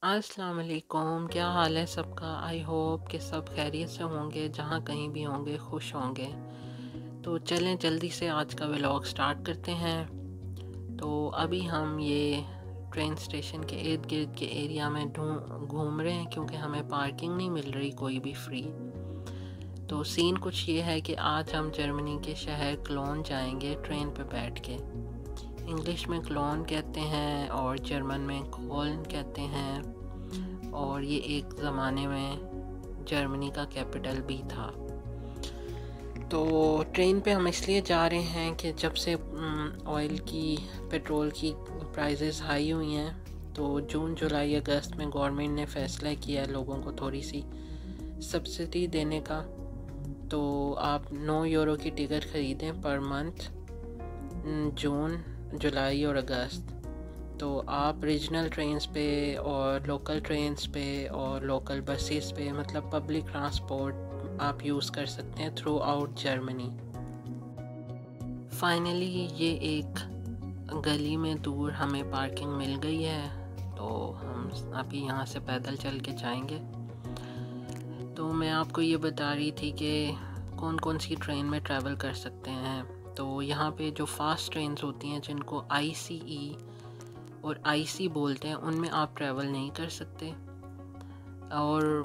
अस्सलाम वालेकुम, क्या हाल है सबका। आई होप कि सब खैरियत से होंगे, जहाँ कहीं भी होंगे खुश होंगे। तो चलें जल्दी से आज का व्लॉग स्टार्ट करते हैं। तो अभी हम ये ट्रेन स्टेशन के इर्द गिर्द के एरिया में घूम रहे हैं क्योंकि हमें पार्किंग नहीं मिल रही कोई भी फ्री। तो सीन कुछ ये है कि आज हम जर्मनी के शहर क्लोन जाएंगे ट्रेन पे बैठ के। इंग्लिश में क्लोन कहते हैं और जर्मन में कोल्न कहते हैं, और ये एक ज़माने में जर्मनी का कैपिटल भी था। तो ट्रेन पे हम इसलिए जा रहे हैं कि जब से ऑयल की पेट्रोल की प्राइसेस हाई हुई हैं, तो जून जुलाई अगस्त में गवर्नमेंट ने फ़ैसला किया है लोगों को थोड़ी सी सब्सिडी देने का। तो आप 9 यूरो की टिकट ख़रीदें पर मंथ, जून जुलाई और अगस्त। तो आप रीजनल ट्रेन्स पे और लोकल ट्रेन्स पे और लोकल बसेस पे, मतलब पब्लिक ट्रांसपोर्ट आप यूज़ कर सकते हैं थ्रू आउट जर्मनी। फाइनली ये एक गली में दूर हमें पार्किंग मिल गई है, तो हम अभी यहाँ से पैदल चल के जाएंगे। तो मैं आपको ये बता रही थी कि कौन कौन सी ट्रेन में ट्रैवल कर सकते हैं। तो यहाँ पे जो फास्ट ट्रेन्स होती हैं जिनको आईसीई और आईसी बोलते हैं, उनमें आप ट्रैवल नहीं कर सकते। और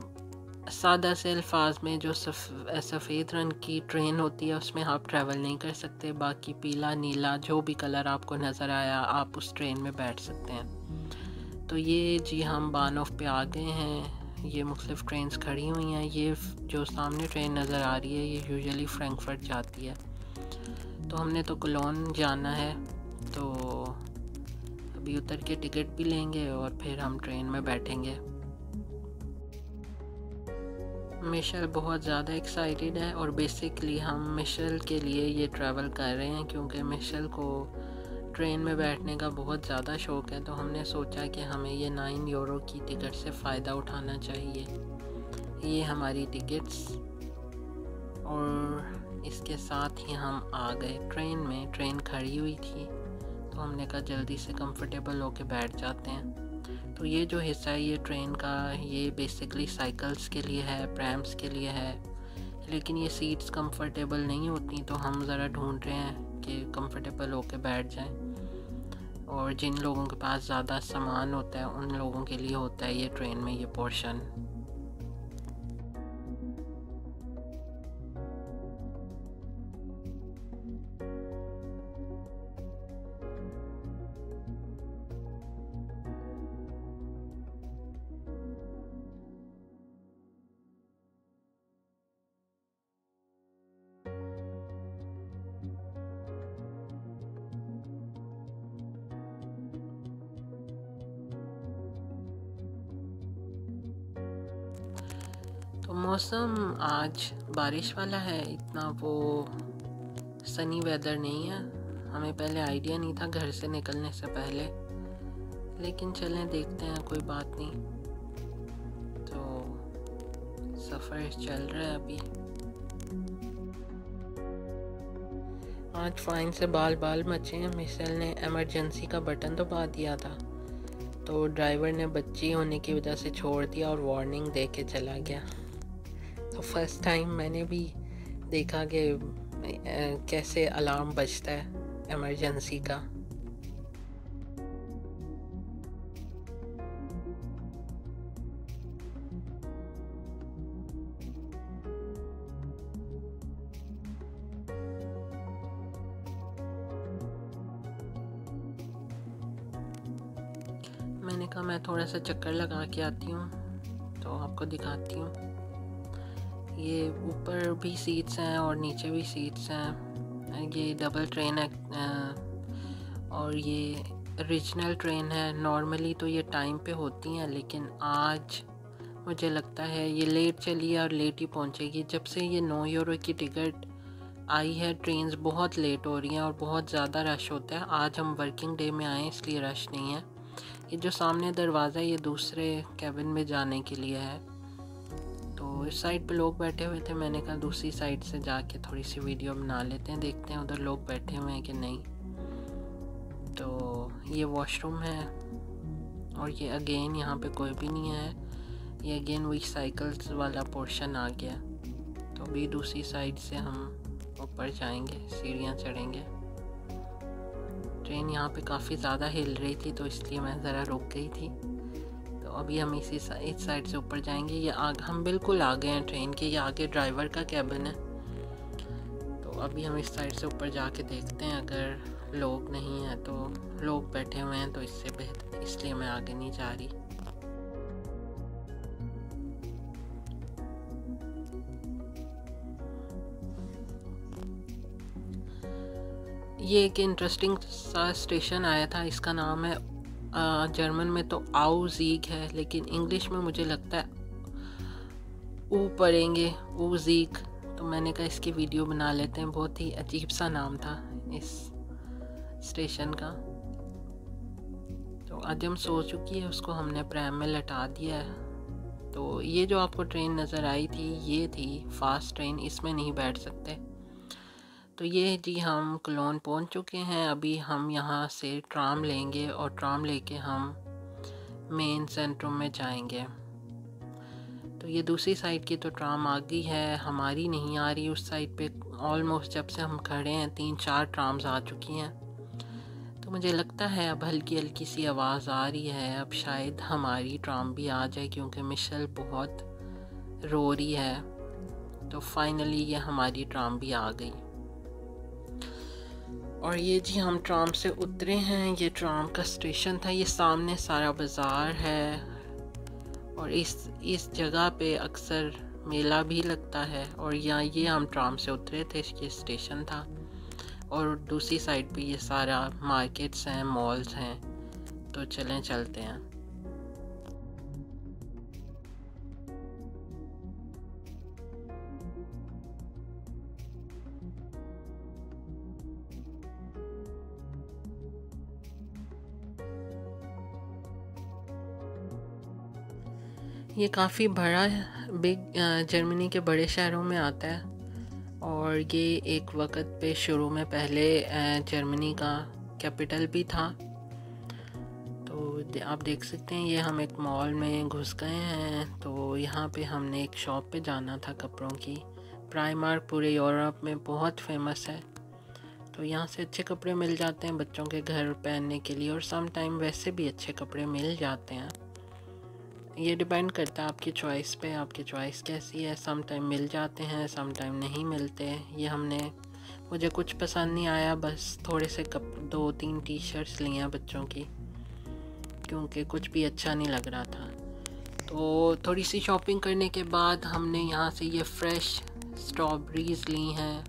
सादा से अल्फाज में जो सफ़ेद रंग की ट्रेन होती है उसमें आप ट्रैवल नहीं कर सकते। बाकी पीला नीला जो भी कलर आपको नज़र आया आप उस ट्रेन में बैठ सकते हैं। तो ये जी हम बानोफ पे आ गए हैं। ये मुख्तलिफ़ ट्रेन्स खड़ी हुई हैं। ये जो सामने ट्रेन नज़र आ रही है ये यूजुअली फ्रैंकफर्ट जाती है। तो हमने तो कोलोन जाना है, तो अभी उतर के टिकट भी लेंगे और फिर हम ट्रेन में बैठेंगे। मिशेल बहुत ज़्यादा एक्साइटेड है और बेसिकली हम मिशेल के लिए ये ट्रैवल कर रहे हैं क्योंकि मिशेल को ट्रेन में बैठने का बहुत ज़्यादा शौक़ है। तो हमने सोचा कि हमें ये 9 यूरो की टिकट से फ़ायदा उठाना चाहिए। ये हमारी टिकट्स, और इसके साथ ही हम आ गए ट्रेन में। ट्रेन खड़ी हुई थी तो हमने कहा जल्दी से कंफर्टेबल होके बैठ जाते हैं। तो ये जो हिस्सा है ये ट्रेन का, ये बेसिकली साइकिल्स के लिए है, प्रैम्स के लिए है, लेकिन ये सीट्स कंफर्टेबल नहीं होती। तो हम ज़रा ढूंढ रहे हैं कि कंफर्टेबल होके बैठ जाएं। और जिन लोगों के पास ज़्यादा सामान होता है उन लोगों के लिए होता है ये ट्रेन में ये पोर्शन। तो मौसम आज बारिश वाला है, इतना वो सनी वेदर नहीं है। हमें पहले आइडिया नहीं था घर से निकलने से पहले, लेकिन चलें देखते हैं, कोई बात नहीं। तो सफ़र चल रहा है अभी। आज फाइन से बाल बाल मचे हैं। मिशेल ने एमरजेंसी का बटन दबा दिया था, तो ड्राइवर ने बच्ची होने की वजह से छोड़ दिया और वार्निंग दे के चला गया। तो फर्स्ट टाइम मैंने भी देखा कि कैसे अलार्म बजता है इमरजेंसी का। मैंने कहा मैं थोड़ा सा चक्कर लगा के आती हूँ, तो आपको दिखाती हूँ। ये ऊपर भी सीट्स हैं और नीचे भी सीट्स हैं। ये डबल ट्रेन है और ये रीजनल ट्रेन है। नॉर्मली तो ये टाइम पे होती हैं, लेकिन आज मुझे लगता है ये लेट चली है और लेट ही पहुंचेगी। जब से ये 9 यूरो की टिकट आई है ट्रेन्स बहुत लेट हो रही हैं और बहुत ज़्यादा रश होता है। आज हम वर्किंग डे में आए इसलिए रश नहीं है। ये जो सामने दरवाज़ा है ये दूसरे कैबिन में जाने के लिए है। तो इस साइड पे लोग बैठे हुए थे, मैंने कहा दूसरी साइड से जाके थोड़ी सी वीडियो बना लेते हैं, देखते हैं उधर लोग बैठे हुए हैं कि नहीं। तो ये वॉशरूम है और ये अगेन यहाँ पे कोई भी नहीं है, ये अगेन वही साइकिल्स वाला पोर्शन आ गया। तो अभी दूसरी साइड से हम ऊपर जाएंगे, सीढ़ियाँ चढ़ेंगे। ट्रेन यहाँ पे काफ़ी ज़्यादा हिल रही थी तो इसलिए मैं ज़रा रुक गई थी। तो अभी हम इस साइड से ऊपर जाएंगे। ये हम बिल्कुल आ गए हैं ट्रेन के, ये आगे ड्राइवर का कैबिन है। तो अभी हम इस साइड से ऊपर जाके देखते हैं, अगर लोग नहीं हैं तो लोग बैठे हुए हैं तो इससे बेहतर, इसलिए मैं आगे नहीं जा रही। ये एक इंटरेस्टिंग सा स्टेशन आया था, इसका नाम है जर्मन में तो आउज़ीग है, लेकिन इंग्लिश में मुझे लगता है ऊ पढ़ेंगे, ऊज़ीग। तो मैंने कहा इसकी वीडियो बना लेते हैं। बहुत ही अजीब सा नाम था इस स्टेशन का। तो आज हम सो चुकी है, उसको हमने प्रैम में लटा दिया है। तो ये जो आपको ट्रेन नज़र आई थी ये थी फास्ट ट्रेन, इसमें नहीं बैठ सकते। तो ये जी हम क्लोन पहुंच चुके हैं। अभी हम यहाँ से ट्राम लेंगे और ट्राम लेके हम मेन सेंट्रम में जाएंगे। तो ये दूसरी साइड की तो ट्राम आ गई है, हमारी नहीं आ रही। उस साइड पे ऑलमोस्ट जब से हम खड़े हैं 3-4 ट्राम्स आ चुकी हैं। तो मुझे लगता है अब हल्की हल्की सी आवाज़ आ रही है, अब शायद हमारी ट्राम भी आ जाए, क्योंकि मिशेल बहुत रो रही है। तो फाइनली ये हमारी ट्राम भी आ गई। और ये जी हम ट्राम से उतरे हैं, ये ट्राम का स्टेशन था। ये सामने सारा बाज़ार है और इस जगह पे अक्सर मेला भी लगता है। और यहाँ ये हम ट्राम से उतरे थे, ये स्टेशन था। और दूसरी साइड पे ये सारा मार्केट्स हैं, मॉल्स हैं। तो चलें चलते हैं। ये काफ़ी बड़ा बिग जर्मनी के बड़े शहरों में आता है। और ये एक वक्त पे शुरू में पहले जर्मनी का कैपिटल भी था। तो आप देख सकते हैं ये हम एक मॉल में घुस गए हैं। तो यहाँ पे हमने एक शॉप पे जाना था कपड़ों की। प्राइमार्क पूरे यूरोप में बहुत फेमस है। तो यहाँ से अच्छे कपड़े मिल जाते हैं बच्चों के घर पहनने के लिए, और सम टाइम वैसे भी अच्छे कपड़े मिल जाते हैं। ये डिपेंड करता है आपकी चॉइस पे, आपकी चॉइस कैसी है। सम टाइम मिल जाते हैं, सम टाइम नहीं मिलते। ये मुझे कुछ पसंद नहीं आया, बस थोड़े से 2-3 टी शर्ट्स लिए हैं बच्चों की, क्योंकि कुछ भी अच्छा नहीं लग रहा था। तो थोड़ी सी शॉपिंग करने के बाद हमने यहाँ से ये फ्रेश स्ट्रॉबेरीज़ ली हैं,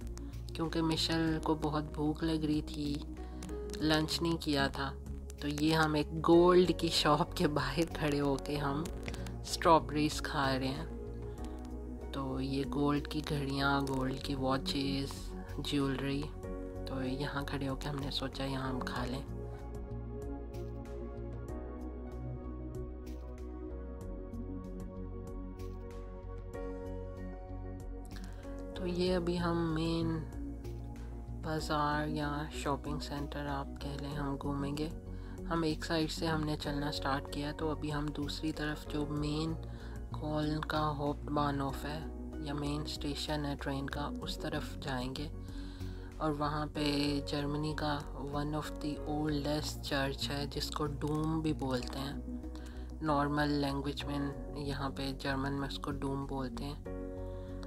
क्योंकि मिशेल को बहुत भूख लग रही थी, लंच नहीं किया था। तो ये हम एक गोल्ड की शॉप के बाहर खड़े होके हम स्ट्रॉबेरीज़ खा रहे हैं। तो ये गोल्ड की घड़ियाँ, गोल्ड की वॉचेस, ज्वेलरी, तो यहाँ खड़े होके हमने सोचा यहाँ हम खा लें। तो ये अभी हम मेन बाज़ार या शॉपिंग सेंटर आप कह लें हम घूमेंगे। हम एक साइड से हमने चलना स्टार्ट किया, तो अभी हम दूसरी तरफ जो मेन कॉल का हाuptbahnhof है या मेन स्टेशन है ट्रेन का, उस तरफ जाएंगे। और वहाँ पे जर्मनी का one of the oldest church है जिसको डूम भी बोलते हैं। नॉर्मल लैंग्वेज में यहाँ पे जर्मन में उसको डूम बोलते हैं।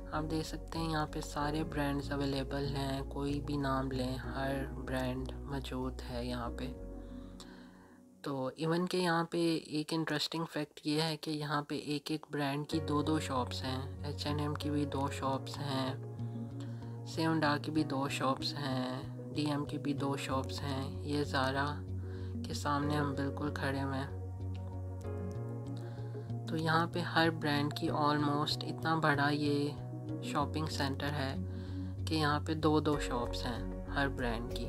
आप देख सकते हैं यहाँ पे सारे ब्रांड्स अवेलेबल हैं, कोई भी नाम लें हर ब्रांड मौजूद है यहाँ पे। तो इवन के यहाँ पे एक इंटरेस्टिंग फैक्ट ये है कि यहाँ पे एक एक ब्रांड की 2-2 शॉप्स हैं। H&M की भी 2 शॉप्स हैं, सेवनडा की भी 2 शॉप्स हैं, DM की भी 2 शॉप्स हैं। ये ज़ारा के सामने हम बिल्कुल खड़े हुए हैं। तो यहाँ पे हर ब्रांड की ऑलमोस्ट इतना बड़ा ये शॉपिंग सेंटर है कि यहाँ पे 2-2 शॉप्स हैं हर ब्रांड की।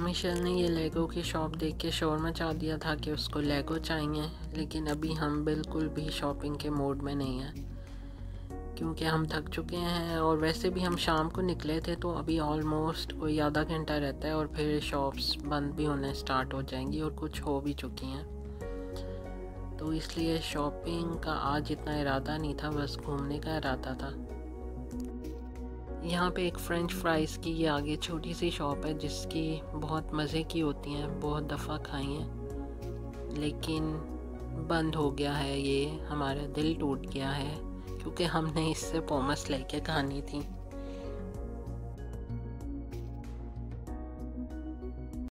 मिशेल ने ये लेगो की शॉप देख के शोर मचा दिया था कि उसको लेगो चाहिए, लेकिन अभी हम बिल्कुल भी शॉपिंग के मूड में नहीं हैं क्योंकि हम थक चुके हैं। और वैसे भी हम शाम को निकले थे, तो अभी ऑलमोस्ट कोई आधा घंटा रहता है और फिर शॉप्स बंद भी होने स्टार्ट हो जाएंगी और कुछ हो भी चुकी हैं। तो इसलिए शॉपिंग का आज इतना इरादा नहीं था, बस घूमने का इरादा था। यहाँ पे एक फ्रेंच फ्राइज़ की ये आगे छोटी सी शॉप है जिसकी बहुत मज़े की होती हैं, बहुत दफ़ा खाई हैं, लेकिन बंद हो गया है। ये हमारा दिल टूट गया है क्योंकि हमने इससे पोमस लेके खानी थी।